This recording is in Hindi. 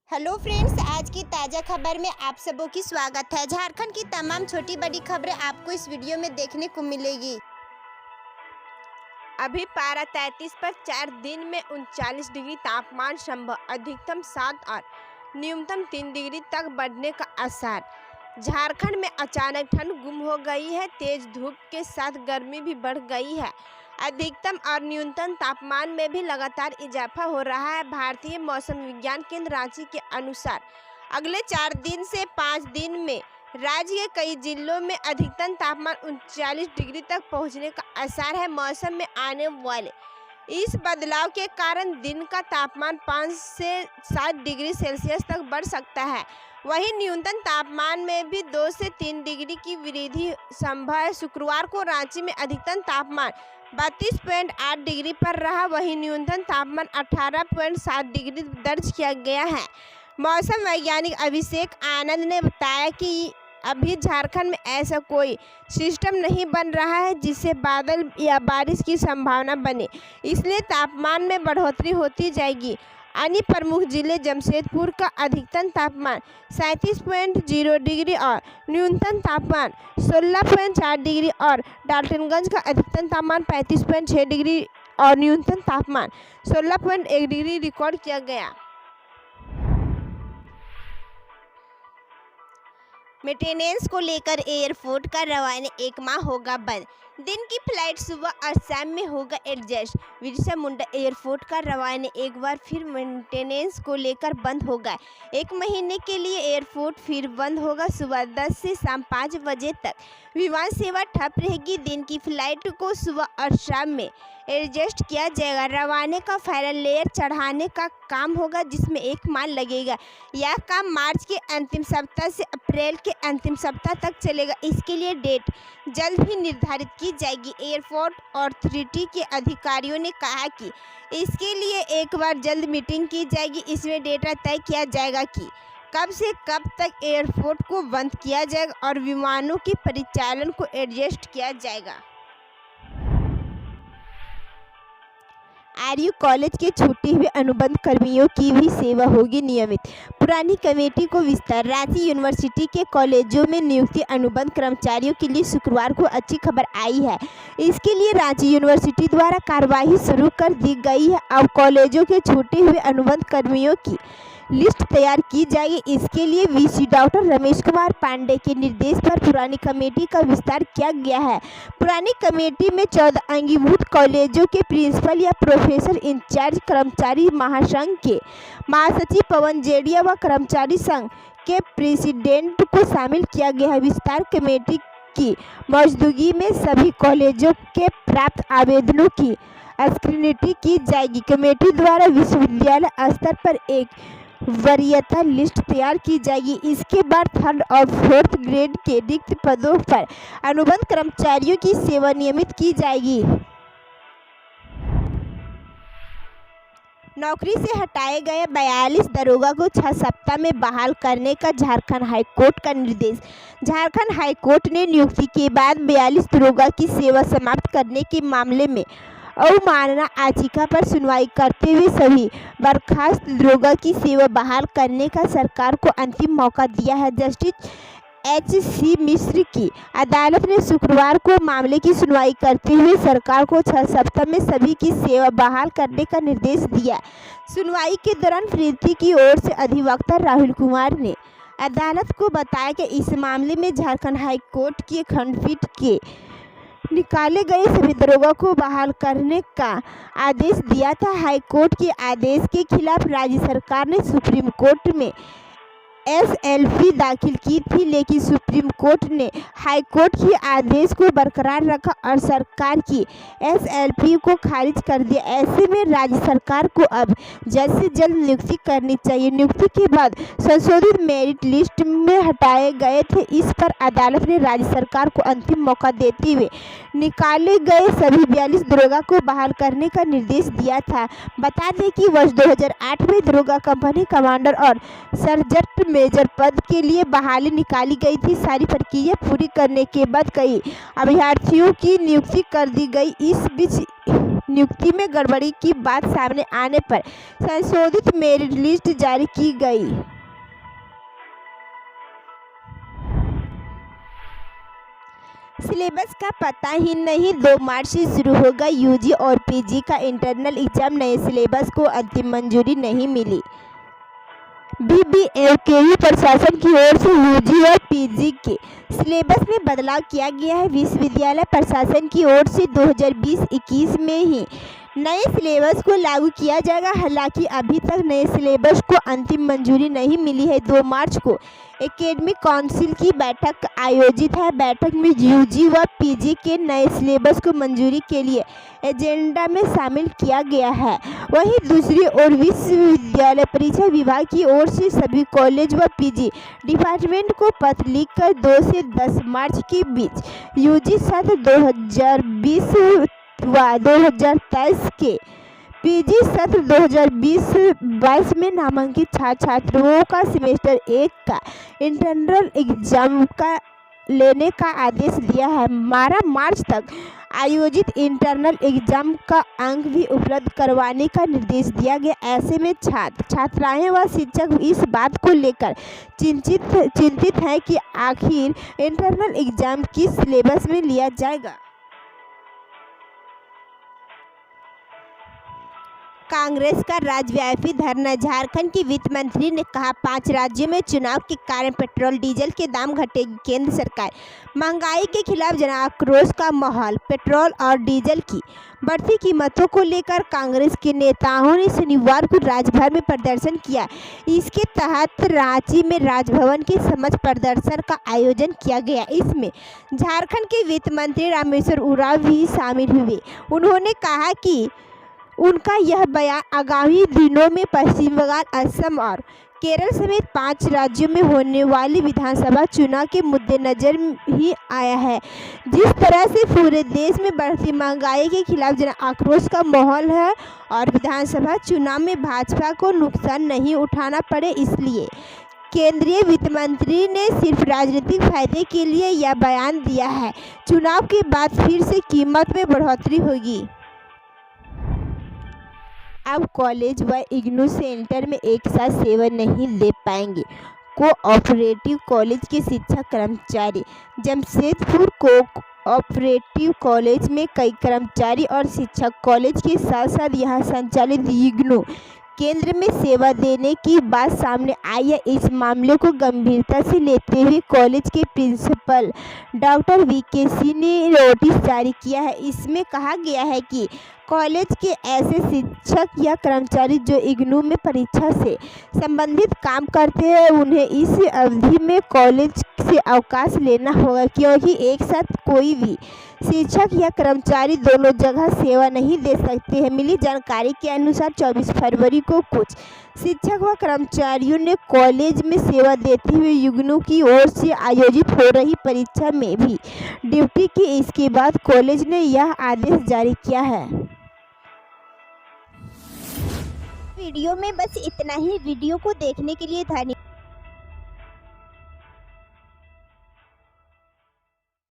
हेलो फ्रेंड्स, आज की ताज़ा खबर में आप सबों की स्वागत है। झारखंड की तमाम छोटी बड़ी खबरें आपको इस वीडियो में देखने को मिलेगी। अभी पारा 33 पर 4 दिन में 39 डिग्री तापमान संभव, अधिकतम 7 और न्यूनतम 3 डिग्री तक बढ़ने का आसार। झारखंड में अचानक ठंड गुम हो गई है, तेज धूप के साथ गर्मी भी बढ़ गई है। अधिकतम और न्यूनतम तापमान में भी लगातार इजाफा हो रहा है। भारतीय मौसम विज्ञान केंद्र रांची के अनुसार अगले 4 दिन से 5 दिन में राज्य के कई जिलों में अधिकतम तापमान 39 डिग्री तक पहुंचने का आसार है। मौसम में आने वाले इस बदलाव के कारण दिन का तापमान 5 से 7 डिग्री सेल्सियस तक बढ़ सकता है। वहीं न्यूनतम तापमान में भी 2 से 3 डिग्री की वृद्धि संभव है। शुक्रवार को रांची में अधिकतम तापमान 32.8 डिग्री पर रहा, वहीं न्यूनतम तापमान 18.7 डिग्री दर्ज किया गया है। मौसम वैज्ञानिक अभिषेक आनंद ने बताया कि अभी झारखंड में ऐसा कोई सिस्टम नहीं बन रहा है जिससे बादल या बारिश की संभावना बने, इसलिए तापमान में बढ़ोतरी होती जाएगी। अन्य प्रमुख जिले जमशेदपुर का अधिकतम तापमान 37.0 डिग्री और न्यूनतम तापमान 16.4 डिग्री और डाल्टनगंज का अधिकतम तापमान 35.6 डिग्री और न्यूनतम तापमान 16.1 डिग्री रिकॉर्ड किया गया। मेंटेनेंस को लेकर एयरपोर्ट का रवाना 1 माह होगा बंद। दिन की फ्लाइट सुबह और शाम में होगा एडजस्ट। बिरसा मुंडा एयरपोर्ट का रवाना एक बार फिर मेंटेनेंस को लेकर बंद होगा। 1 महीने के लिए एयरपोर्ट फिर बंद होगा। सुबह 10 से शाम 5 बजे तक विमान सेवा ठप रहेगी। दिन की फ्लाइट को सुबह और शाम में एडजस्ट किया जाएगा। रवाने का फाइनल लेयर चढ़ाने का काम होगा, जिसमें 1 माह लगेगा। यह काम मार्च के अंतिम सप्ताह से अप्रैल के अंतिम सप्ताह तक चलेगा। इसके लिए डेट जल्द ही निर्धारित की जाएगी। एयरपोर्ट अथॉरिटी के अधिकारियों ने कहा कि इसके लिए एक बार जल्द मीटिंग की जाएगी। इसमें डेटा तय किया जाएगा कि कब से कब तक एयरपोर्ट को बंद किया जाएगा और विमानों के परिचालन को एडजस्ट किया जाएगा। आरयू कॉलेज के छूटे हुए अनुबंध कर्मियों की भी सेवा होगी नियमित। पुरानी कमेटी को विस्तार। रांची यूनिवर्सिटी के कॉलेजों में नियुक्ति अनुबंध कर्मचारियों के लिए शुक्रवार को अच्छी खबर आई है। इसके लिए रांची यूनिवर्सिटी द्वारा कार्यवाही शुरू कर दी गई है। अब कॉलेजों के छूटे हुए अनुबंध कर्मियों की लिस्ट तैयार की जाएगी। इसके लिए वीसी डॉक्टर रमेश कुमार पांडे के निर्देश पर पुरानी कमेटी का विस्तार किया गया है। पुरानी कमेटी में 14 अंगीभूत कॉलेजों के प्रिंसिपल या प्रोफेसर इंचार्ज, कर्मचारी महासंघ के महासचिव पवन जेडिया व कर्मचारी संघ के प्रेसिडेंट को शामिल किया गया है। विस्तार कमेटी की मौजूदगी में सभी कॉलेजों के प्राप्त आवेदनों की स्क्रूटिनी की जाएगी। कमेटी द्वारा विश्वविद्यालय स्तर पर एक वरीयता लिस्ट तैयार की जाएगी। इसके बाद 3rd और 4th ग्रेड के रिक्त पदों पर अनुबंध कर्मचारियों की सेवा नियमित की जाएगी। नौकरी से हटाए गए 42 दरोगा को 6 सप्ताह में बहाल करने का झारखंड हाईकोर्ट का निर्देश। झारखंड हाईकोर्ट ने नियुक्ति के बाद 42 दरोगा की सेवा समाप्त करने के मामले में अवमानना याचिका पर सुनवाई करते हुए सभी बर्खास्त दरोगा की सेवा बहाल करने का सरकार को अंतिम मौका दिया है। जस्टिस HC मिश्र की अदालत ने शुक्रवार को मामले की सुनवाई करते हुए सरकार को 6 सप्ताह में सभी की सेवा बहाल करने का निर्देश दिया। सुनवाई के दौरान प्रीति की ओर से अधिवक्ता राहुल कुमार ने अदालत को बताया कि इस मामले में झारखंड हाईकोर्ट की खंडपीठ के निकाले गए सभी दरोगा को बहाल करने का आदेश दिया था। हाईकोर्ट के आदेश के खिलाफ राज्य सरकार ने सुप्रीम कोर्ट में SLP दाखिल की थी, लेकिन सुप्रीम कोर्ट ने हाईकोर्ट के आदेश को बरकरार रखा और सरकार की SLP को खारिज कर दिया। ऐसे में राज्य सरकार को अब जल्द से जल्द नियुक्ति करनी चाहिए। नियुक्ति के बाद संशोधित मेरिट लिस्ट में हटाए गए थे। इस पर अदालत ने राज्य सरकार को अंतिम मौका देते हुए निकाले गए सभी 42 दरोगा को बहाल करने का निर्देश दिया था। बता दें कि वर्ष 2008 में दरोगा कंपनी कमांडर और सर्जेंट मेजर पद के लिए बहाली निकाली गई थी। सारी प्रक्रिया पूरी करने के बाद कई अभ्यर्थियों की नियुक्ति कर दी गई। इस बीच नियुक्ति में गड़बड़ी की बात सामने आने पर संशोधित मेरिट लिस्ट जारी की गई। सिलेबस का पता ही नहीं, 2 मार्च से शुरू होगा यूजी और पीजी का इंटरनल एग्जाम। नए सिलेबस को अंतिम मंजूरी नहीं मिली। बीबीएमकेयू प्रशासन की ओर से यूजी और पीजी के सिलेबस में बदलाव किया गया है। विश्वविद्यालय प्रशासन की ओर से 2020-21 में ही नए सिलेबस को लागू किया जाएगा। हालांकि अभी तक नए सिलेबस को अंतिम मंजूरी नहीं मिली है। 2 मार्च को एकेडमिक काउंसिल की बैठक आयोजित है। बैठक में यूजी व पीजी के नए सिलेबस को मंजूरी के लिए एजेंडा में शामिल किया गया है। वहीं दूसरी ओर विश्वविद्यालय परीक्षा विभाग की ओर से सभी कॉलेज व पीजी डिपार्टमेंट को पत्र लिखकर 2 से 10 मार्च के बीच यूजी सत्र 2020 व 2023 के पीजी सत्र 2020-22 में नामांकित छात्रों का सेमेस्टर 1 का इंटरनल एग्जाम का लेने का आदेश दिया है। 12 मार्च तक आयोजित इंटरनल एग्जाम का अंक भी उपलब्ध करवाने का निर्देश दिया गया। ऐसे में छात्राएं व शिक्षक इस बात को लेकर चिंतित हैं कि आखिर इंटरनल एग्जाम किस सिलेबस में लिया जाएगा। कांग्रेस का राज्यव्यापी धरना। झारखंड की वित्त मंत्री ने कहा 5 राज्यों में चुनाव के कारण पेट्रोल डीजल के दाम घटेगी। केंद्र सरकार महंगाई के खिलाफ जन आक्रोश का माहौल। पेट्रोल और डीजल की बढ़ती कीमतों को लेकर कांग्रेस के नेताओं ने शनिवार को राज्य भर में प्रदर्शन किया। इसके तहत रांची में राजभवन के समक्ष प्रदर्शन का आयोजन किया गया। इसमें झारखंड के वित्त मंत्री रामेश्वर उरांव भी शामिल हुए। उन्होंने कहा कि उनका यह बयान आगामी दिनों में पश्चिम बंगाल, असम और केरल समेत 5 राज्यों में होने वाले विधानसभा चुनाव के मद्देनजर ही आया है। जिस तरह से पूरे देश में बढ़ती महंगाई के खिलाफ जन आक्रोश का माहौल है और विधानसभा चुनाव में भाजपा को नुकसान नहीं उठाना पड़े, इसलिए केंद्रीय वित्त मंत्री ने सिर्फ राजनीतिक फायदे के लिए यह बयान दिया है। चुनाव के बाद फिर से कीमत में बढ़ोतरी होगी। अब कॉलेज व इग्नू सेंटर में एक साथ सेवा नहीं ले पाएंगे कोऑपरेटिव कॉलेज के शिक्षक कर्मचारी। जमशेदपुर कोऑपरेटिव कॉलेज में कई कर्मचारी और शिक्षक कॉलेज के साथ साथ यहां संचालित इग्नू केंद्र में सेवा देने की बात सामने आई है। इस मामले को गंभीरता से लेते हुए कॉलेज के प्रिंसिपल डॉक्टर वीके सिंह ने नोटिस जारी किया है। इसमें कहा गया है कि कॉलेज के ऐसे शिक्षक या कर्मचारी जो इग्नू में परीक्षा से संबंधित काम करते हैं, उन्हें इस अवधि में कॉलेज से अवकाश लेना होगा, क्योंकि एक साथ कोई भी शिक्षक या कर्मचारी दोनों जगह सेवा नहीं दे सकते हैं। मिली जानकारी के अनुसार 24 फरवरी को कुछ शिक्षक व कर्मचारियों ने कॉलेज में सेवा देते हुए इग्नू की ओर से आयोजित हो रही परीक्षा में भी ड्यूटी की। इसके बाद कॉलेज ने यह आदेश जारी किया है। वीडियो में बस इतना ही। वीडियो को देखने के लिए धन्यवाद।